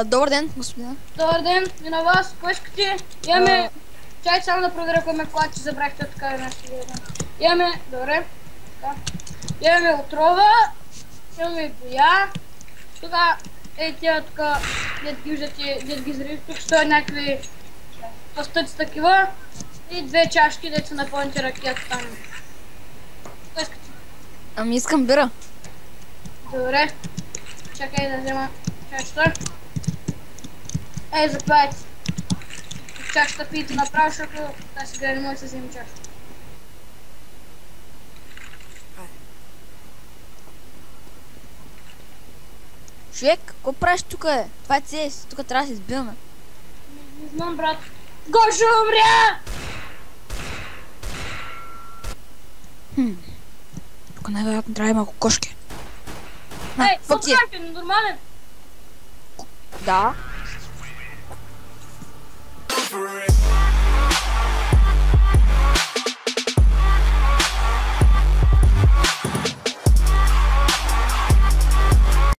Добър ден, господин. Добър ден и на вас. Кой искате? Имаме... Чай само да проверя кой ме клад, че забрахте така и нещо. Имаме... Добре. Така. Имаме отрова. Имаме боя. Тук тия тук, дед ги виждате, дед ги зрели. Тук стоят някакви пастъци такива. И две чашки, дето са напълните ракета там. Кой искате? Ами искам бира. Добре. Чакай да взема чашата. Ей, заповядайте. Чашата пиете направо, защото тази сега не може да се вземе чашата. Човек, какво правиш тук, е? Това е CS, тук трябва да се избиваме. Не знам, брат. Гошо умря! Тук най-вероятно трябва да има кокошки. Ей, какво правите? Нормален? Да.